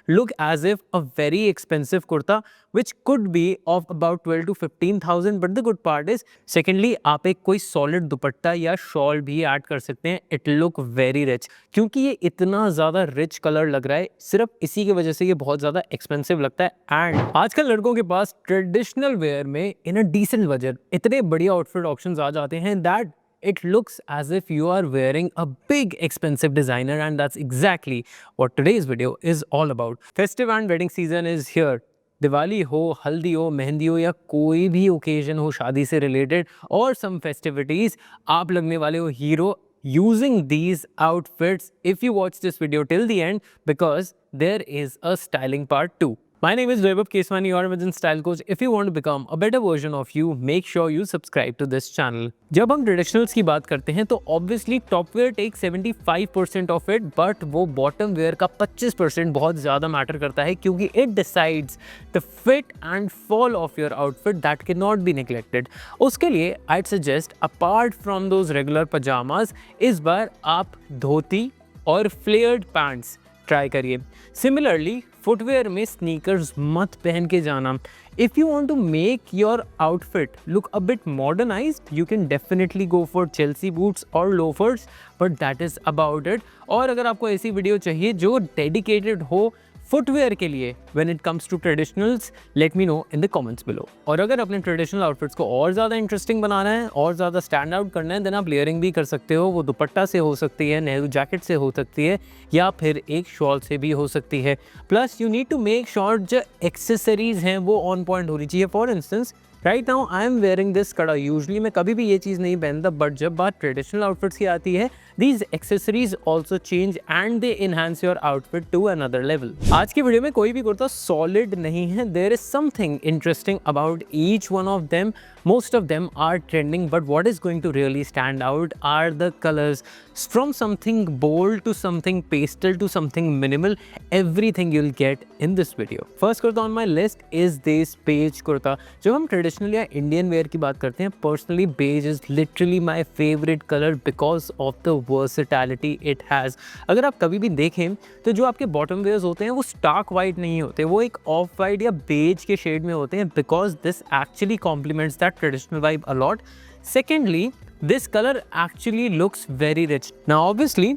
look as if a very expensive kurta which could be of about 12 to 15,000, but the good part is secondly आप एक कोई solid दुपट्टा या shawl भी add कर सकते हैं. It look very rich क्योंकि ये इतना ज़्यादा rich color लग रहा है, सिर्फ इसी की वजह से ये बहुत ज़्यादा expensive लगता है. And आजकल लड़कों के पास traditional wear में in a decent budget इतने बढ़िया outfit options आ जाते हैं that it looks as if you are wearing a big expensive designer, and that's exactly what today's video is all about. Festive and wedding season is here. Diwali हो, हल्दी हो, मेहंदी हो या कोई भी ओकेजन हो शादी से रिलेटेड और सम फेस्टिविटीज, आप लगने वाले हो hero using these outfits if you watch this video till the end, because there is a styling part too. My name is Vaibhav Keswani, your Amazon Style Coach. If you want to become a better version of you, make sure you subscribe to this channel. जब हम traditionals की बात करते हैं तो obviously top wear take 75% of it, but वो bottom wear का 25% बहुत ज़्यादा मैटर करता है क्योंकि it decides the fit and fall of your outfit that can not be neglected. उसके लिए I suggest apart from those regular pajamas, इस बार आप धोती और फ्लेयर्ड पैंट्स ट्राई करिए. सिमिलरली फुटवेयर में स्नीकर्स मत पहन के जाना. If you want to make your outfit look a bit modernized, you can definitely go for Chelsea boots or loafers, but that is about it. और अगर आपको ऐसी वीडियो चाहिए जो डेडिकेटेड हो फुटवेयर के लिए when it comes to traditionals, let me know in the comments below. और अगर अपने ट्रेडिशनल आउटफिट्स को और ज़्यादा इंटरेस्टिंग बनाना है और ज़्यादा स्टैंड आउट करना है, देन आप लेयरिंग भी कर सकते हो. वो दुपट्टा से हो सकती है, नेहरू जैकेट से हो सकती है, या फिर एक शॉल से भी हो सकती है. Plus you need to make sure जो एक्सेसरीज हैं वो ऑन पॉइंट होनी चाहिए. For instance right now I am wearing this kada. Usually मैं कभी भी ये चीज़ नहीं पहनता, बट जब बात ट्रेडिशनल आउटफिट्स की आती है, these accessories also change and they enhance your outfit to another level. आज की वीडियो में कोई भी कुर्ता solid नहीं है. There is something interesting about each one of them. Most of them are trending, but what is going to really stand out are the colors. From something bold to something pastel to something minimal, everything you'll get in this video. First kurta on my list is this beige kurta. जब हम traditional या Indian wear की बात करते हैं, personally beige is literally my favorite color because of the versatility it has. अगर आप कभी भी देखें तो जो आपके बॉटम वेयर्स होते हैं वो स्टार्क वाइट नहीं होते, वो एक ऑफ वाइट या बेज के शेड में होते हैं, because this actually compliments that traditional vibe a lot. Secondly this colour actually looks very rich. Now obviously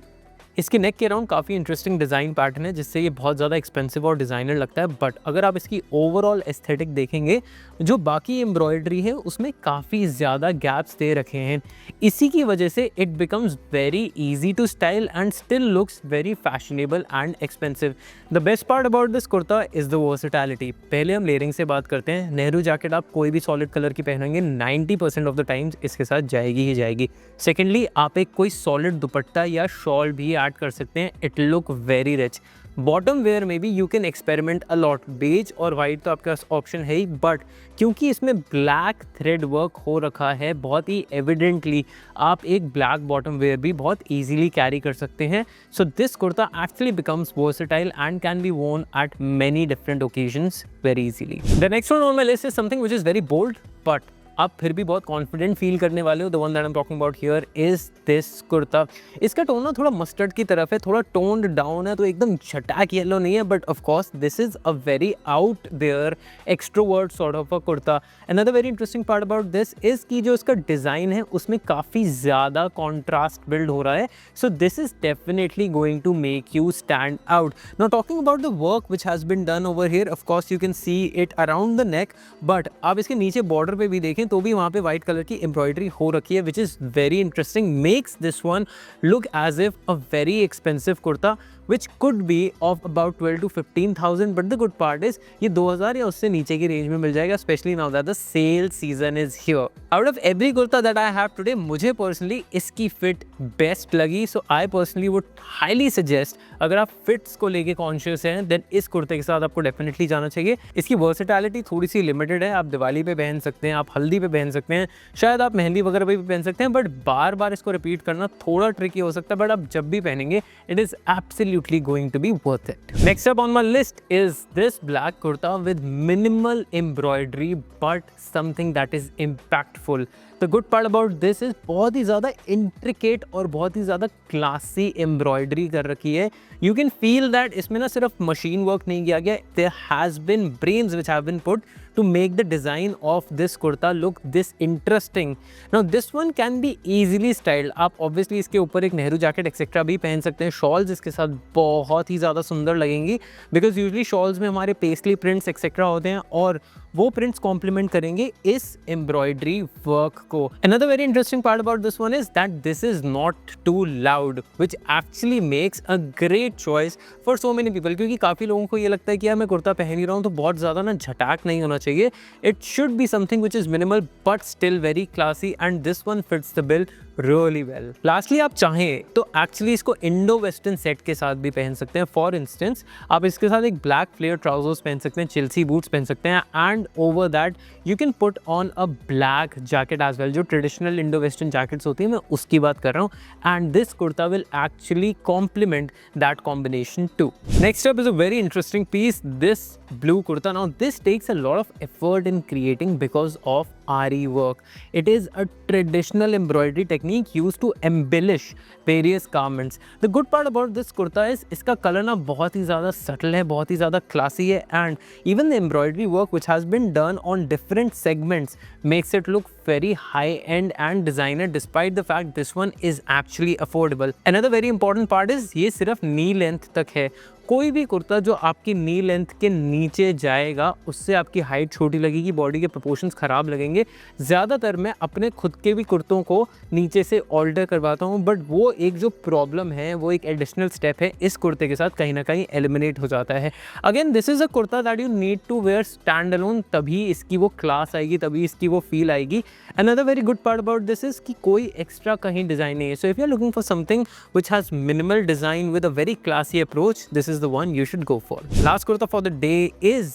इसके नेक के अराउंड काफ़ी इंटरेस्टिंग डिज़ाइन पैटर्न है जिससे ये बहुत ज़्यादा एक्सपेंसिव और डिज़ाइनर लगता है. बट अगर आप इसकी ओवरऑल एस्थेटिक देखेंगे, जो बाकी एम्ब्रॉयडरी है उसमें काफ़ी ज़्यादा गैप्स दे रखे हैं. इसी की वजह से it becomes very easy to style and still looks very fashionable and expensive. The best part about this kurta is the versatility. पहले हम लेयरिंग से बात करते हैं. नेहरू जैकेट आप कोई भी सॉलिड कलर की पहनेंगे, 90% ऑफ द टाइम्स इसके साथ जाएगी ही जाएगी. सेकेंडली आप एक कोई सॉलिड दुपट्टा या शॉल भी ऐड कर सकते हैं. It look very rich. Bottom wear में भी you can experiment a lot. Beige और वाइट तो आपके पास ऑप्शन है ही, बट क्योंकि इसमें ब्लैक थ्रेड वर्क हो रखा है बहुत ही एविडेंटली, आप एक ब्लैक बॉटम वेयर भी बहुत ईजिली कैरी कर सकते हैं. So this kurta actually becomes versatile and can be worn at many different occasions very easily. The next one on my list is something which is very bold, but आप फिर भी बहुत confident feel करने वाले हो. The one that I am talking about here is this kurta. इसका tone ना थोड़ा मस्टर्ड की तरफ है, थोड़ा टोन्ड डाउन है, तो एकदम छटाक येलो नहीं है, but of course this is a very out there extrovert sort of a kurta. Another very interesting part about this is कि जो इसका डिज़ाइन है उसमें काफ़ी ज़्यादा कॉन्ट्रास्ट बिल्ड हो रहा है. So this is definitely going to make you stand out. Now talking about the work which has been done over here, of course you can see it around the neck, but आप इसके नीचे border पे भी देखें तो भी वहाँ पे वाइट कलर की एम्ब्रॉयडरी हो रखी है, which is very interesting. Makes this one look as if a very expensive kurta which could be of about 12 to 15,000, but the good part is ये 2000 या उससे नीचे की रेंज में मिल जाएगा, especially now that the sale season is here. Out of every kurta that I have today, मुझे personally इसकी fit best लगी. So I personally would highly suggest, अगर आप fits को लेके conscious हैं, then इस कुर्ते के साथ आपको definitely जाना चाहिए. इसकी versatility थोड़ी सी limited है. आप दिवाली पे पहन सकते हैं, आप हल्दी पे पहन सकते हैं, शायद आप मेहंदी वगैरह पे भी पहन सकते हैं, बट बार बार इसको रिपीट करना थोड़ा ट्रिकी हो सकता है. बट आप जब भी पहनेंगे, it is absolutely going to be worth it. Next up on my list is this black kurta with minimal embroidery but something that is impactful. The good part about this is बहुत ही ज़्यादा intricate और बहुत ही ज़्यादा classy embroidery कर रखी है. You can feel that इसमें ना सिर्फ मशीन वर्क नहीं किया गया, there has been brains which have been put to make the design of this kurta look this interesting. Now this one can be easily styled. आप obviously इसके ऊपर एक नेहरू जैकेट एक्सेट्रा भी पहन सकते हैं. शॉल्स इसके साथ बहुत ही ज़्यादा सुंदर लगेंगी बिकॉज यूजली शॉल्स में हमारे पेस्टली प्रिंट्स एक्सेट्रा होते हैं और वो प्रिंट्स कॉम्प्लीमेंट करेंगे इस एम्ब्रॉयडरी वर्क को. Another very interesting part about this one is that this is not too loud, which actually makes a great choice for so many people. क्योंकि काफ़ी लोगों को ये लगता है कि यार मैं कुर्ता पहन ही रहा हूँ तो बहुत ज़्यादा ना झटाक नहीं होना चाहिए. It should be something which is minimal but still very classy, and this one fits the bill really well. Lastly, आप चाहें तो एक्चुअली इसको इंडो वेस्टर्न सेट के साथ भी पहन सकते हैं. फॉर इंस्टेंस आप इसके साथ एक ब्लैक फ्लेयर ट्राउजर्स पहन सकते हैं, चिल्सी बूट्स पहन सकते हैं, and over that you can put on a black jacket as well. जो ट्रेडिशनल इंडो वेस्टर्न जैकेट्स होती हैं मैं उसकी बात कर रहा हूँ, and this kurta will actually complement that combination too. Next up is a very interesting piece, this blue kurta. Now this takes a lot of effort in creating because of RE work. It is a traditional embroidery technique used to embellish various garments. The good part about this kurta is इसका colour ना बहुत ही ज़्यादा subtle है, बहुत ही ज़्यादा classy है, and even the embroidery work which has been done on different segments makes it look very high end and designer despite the fact this one is actually affordable. Another very important part is ये सिर्फ knee length तक है. कोई भी कुर्ता जो आपकी नी length के नीचे जाएगा उससे आपकी हाइट छोटी लगेगी, बॉडी के प्रोपोर्शंस ख़राब लगेंगे. ज़्यादातर मैं अपने खुद के भी कुर्तों को नीचे से ऑल्टर करवाता हूँ, बट वो एक जो प्रॉब्लम है वो एक एडिशनल स्टेप है इस कुर्ते के साथ कहीं ना कहीं एलिमिनेट हो जाता है. Again this is a kurta that you need to wear stand alone, तभी इसकी वो क्लास आएगी, तभी इसकी वो फील आएगी. Another very good part about this is कि कोई एक्स्ट्रा कहीं डिज़ाइन नहीं है. So if you are looking for something which has minimal design with a very classy approach, this is the one you should go for. Last kurta for the day is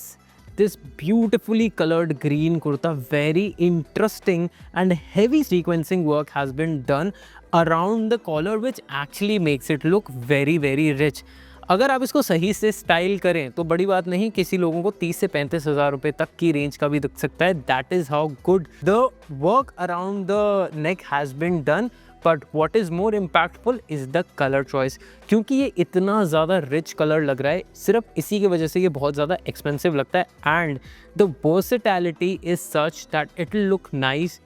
this beautifully colored green kurta. Very interesting and heavy sequencing work has been done around the collar which actually makes it look very very rich. अगर आप इसको सही से style करें तो बड़ी बात नहीं, किसी लोगों को 30 से 35 हज़ार रुपये तक की रेंज का भी दिख सकता है. That is how good the work around the neck has been done. But what is more impactful is the colour choice. क्योंकि ये इतना ज़्यादा रिच कलर लग रहा है, सिर्फ इसी की वजह से ये बहुत ज़्यादा एक्सपेंसिव लगता है. And the versatility is such that it will look nice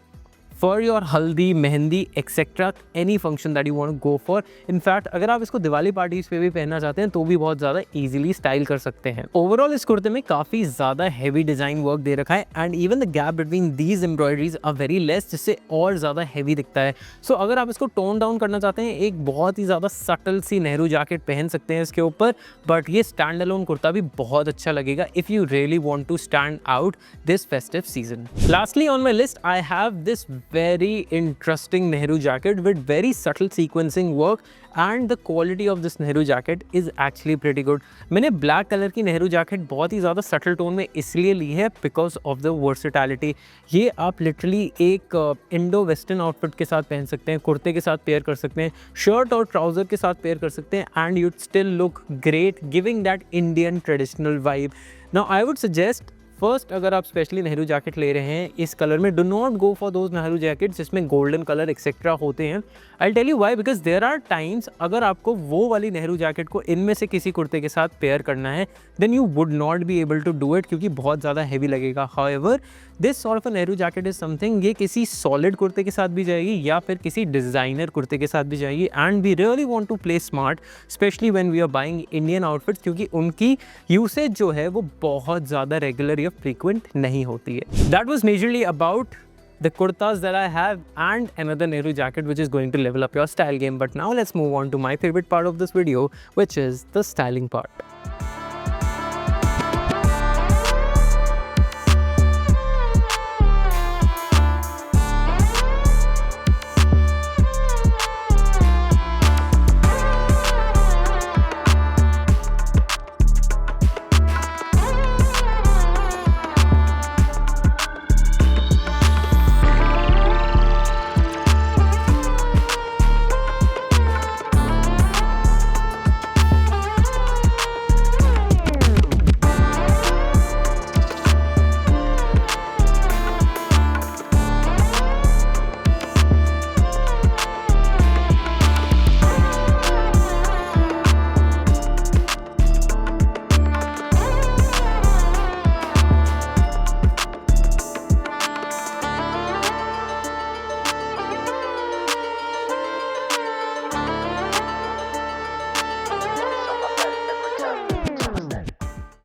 for your haldi, mehndi etc. any function that you want to go for. In fact, अगर आप इसको दिवाली पार्टीज पे भी पहनना चाहते हैं तो भी बहुत ज़्यादा easily स्टाइल कर सकते हैं. ओवरऑल इस कुर्ते में काफ़ी ज़्यादा हैवी डिज़ाइन वर्क दे रखा है, and even the gap between these embroideries are very less, जिससे और ज़्यादा हैवी दिखता है. सो अगर आप इसको टोन डाउन करना चाहते हैं, एक बहुत ही ज़्यादा सटल सी नेहरू जैकेट पहन सकते हैं इसके ऊपर, बट ये स्टैंड अलोन कुर्ता भी बहुत अच्छा लगेगा if you really want to stand out this festive season. Lastly on my list I have this very interesting Nehru jacket with very subtle sequencing work, and the quality of this Nehru jacket is actually pretty good. मैंने black colour की Nehru jacket बहुत ही ज़्यादा subtle tone में इसलिए ली है because of the versatility. ये आप literally एक इंडो वेस्टर्न आउटफिट के साथ पहन सकते हैं, कुर्ते के साथ पेयर कर सकते हैं, शर्ट और ट्राउज़र के साथ पेयर कर सकते हैं, and you'd still look great giving that Indian traditional vibe. Now I would suggest first, अगर आप स्पेशली नेहरू जैकेट ले रहे हैं इस कलर में, do not go for those Nehru jackets जिसमें गोल्डन कलर एक्सेट्रा होते हैं. I tell you why, because there are times अगर आपको वो वाली नेहरू जैकेट को इनमें से किसी कुर्ते के साथ पेयर करना है, then you would not be able to do it क्योंकि बहुत ज़्यादा हैवी लगेगा. However this sort of a Nehru jacket is something, ये किसी सॉलिड कुर्ते के साथ भी जाएगी या फिर किसी डिज़ाइनर कुर्ते के साथ भी जाएगी. And we really want to play smart specially when we are buying Indian outfits, क्योंकि उनकी यूसेज जो है वो बहुत ज़्यादा रेगुलर या फ्रीक्वेंट नहीं होती है. That was majorly about the kurtas that I have and another Nehru jacket which is going to level up your style game. But now let's move on to my favorite part of this video, which is the styling part.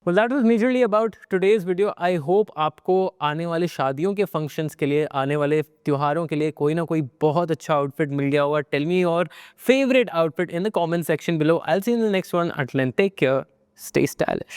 Well, that was majorly about today's video. I hope आपको आने वाले शादियों के functions के लिए, आने वाले त्योहारों के लिए कोई ना कोई बहुत अच्छा outfit मिल गया होगा. Tell me your favorite outfit in the comment section below. I'll see you in the next one. Until then, take care. Stay stylish.